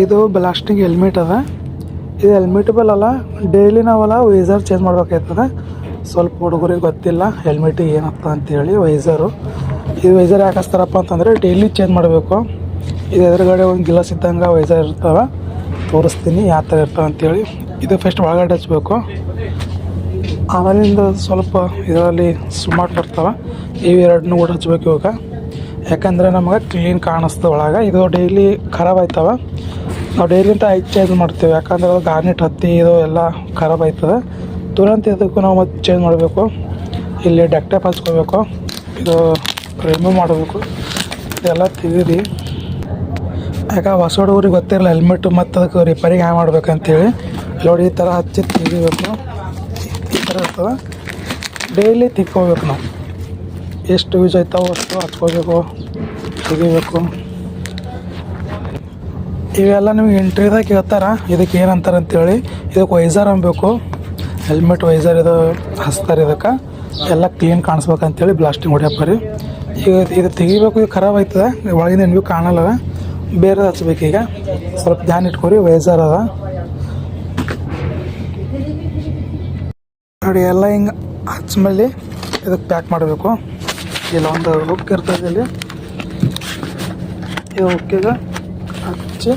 ಇದು blasting helmet ಅದ. ಇದು ಹೆಲ್ಮೆಟ್ ಬಲ್ಲಲ್ಲ, ಡೈಲಿ ನಾವಲ್ಲ ವೈಸರ್ ಚೇಂಜ್ ಮಾಡ್ಬೇಕಾಗ್ತದೆ. ಸ್ವಲ್ಪ ಹುಡುಗರಿಗೆ ಗೊತ್ತಿಲ್ಲ ಹೆಲ್ಮೆಟಿಗೆ ಏನಪ್ಪ ಅಂತೇಳಿ ವೈಸರು. ಇದು ವೈಸರ್ ಯಾಕೆ ಹಚ್ತಾರಪ್ಪ ಅಂತಂದರೆ ಡೈಲಿ ಚೇಂಜ್ ಮಾಡಬೇಕು. ಇದು ಎದುರುಗಡೆ ಒಂದು ಗಿಲಾಸ್ ಇದ್ದಂಗೆ ವೈಸರ್ ಇರ್ತವೆ, ತೋರಿಸ್ತೀನಿ ಯಾವ ಥರ ಇರ್ತವೆ ಅಂತೇಳಿ. ಇದು ಫಸ್ಟ್ ಒಳಗಡೆ ಹಚ್ಬೇಕು, ಆಮೇಲಿಂದ ಸ್ವಲ್ಪ ಇದರಲ್ಲಿ ಸ್ಮಾರ್ಟ್ ಬರ್ತವೆ. ಇವು ಎರಡನ್ನೂ ಕೂಡ ಹಚ್ಬೇಕು ಇವಾಗ, ಯಾಕಂದರೆ ನಮಗೆ ಕ್ಲೀನ್ ಕಾಣಿಸ್ತದೆ ಒಳಗೆ. ಇದು ಡೈಲಿ ಖರಾಬ್ ಆಯ್ತವೆ, ನಾವು ಡೈಲಿಂತ ಚೇಂಜ್ ಮಾಡ್ತೀವಿ. ಯಾಕಂದ್ರೆ ಅದು ಗಾರ್ನೆಟ್ ಹತ್ತಿ ಇದು ಎಲ್ಲ ಖರಾಬ್ ಆಯ್ತದೆ. ತುರಂತ ಇದಕ್ಕೂ ನಾವು ಮತ್ತೆ ಚೇಂಜ್ ಮಾಡಬೇಕು. ಇಲ್ಲಿ ಡಕ್ಟೇಪ್ ಹಚ್ಕೋಬೇಕು, ಇದು ರಿಮೂವ್ ಮಾಡಬೇಕು, ಇದೆಲ್ಲ ತೆಗೀರಿ. ಯಾಕೆ ಹೊಸ ಹುಡುಗರಿಗೆ ಗೊತ್ತಿರಲ್ಲ ಹೆಲ್ಮೆಟ್ ಮತ್ತು ಅದಕ್ಕೆ ರಿಪೇರಿಗೆ ಹ್ಯಾಂಗೆ ಮಾಡ್ಬೇಕಂತೇಳಿ. ನೋಡಿ ಈ ಥರ ಹಚ್ಚಿ ತೆಗಿಬೇಕು. ಈ ಥರ ಇರ್ತದೆ, ಡೈಲಿ ತಿಕ್ಕೋಬೇಕು. ನಾವು ಎಷ್ಟು ಯೂಸ್ ಆಯ್ತಾವೆ ಅಷ್ಟು ಹಚ್ಕೋಬೇಕು, ತೆಗಿಬೇಕು. ಇವೆಲ್ಲ ನಿಮ್ಗೆ ಇಂಟ್ರಿದಾಗ ಕೇಳ್ತಾರೆ ಇದಕ್ಕೆ ಏನಂತಾರೆ ಅಂತೇಳಿ. ಇದಕ್ಕೆ ವೈಸರ್ ಅನ್ಬೇಕು, ಹೆಲ್ಮೆಟ್ ವೈಸರ್ ಇದು ಹಚ್ತಾರೆ. ಇದಕ್ಕೆ ಎಲ್ಲ ಕ್ಲೀನ್ ಕಾಣಿಸ್ಬೇಕಂತೇಳಿ ಬ್ಲಾಸ್ಟಿಂಗ್ ಹೊಡ್ಯಪ್ಪ ರೀ. ಈಗ ಇದು ತೆಗಿಬೇಕು, ಇದು ಖರಾಬ್ ಆಯ್ತದೆ, ಒಳಗಿಂದ ಏನು ಕಾಣಲ್ಲ, ಬೇರೆ ಹಚ್ಬೇಕು. ಈಗ ಸ್ವಲ್ಪ ಧ್ಯಾನ ಇಟ್ಕೊರಿ, ವೈಸರ್ ಅದ ನೋಡಿ. ಎಲ್ಲ ಹಿಂಗೆ ಹಚ್ಮೇಲೆ ಇದಕ್ಕೆ ಪ್ಯಾಕ್ ಮಾಡಬೇಕು. ಇಲ್ಲ ಒಂದು ಹುಕ್ ಇರ್ತದೆ ಇಲ್ಲಿ, ಇದು ಹುಕ್ಕಿಗೆ ಹಚ್ಚಿ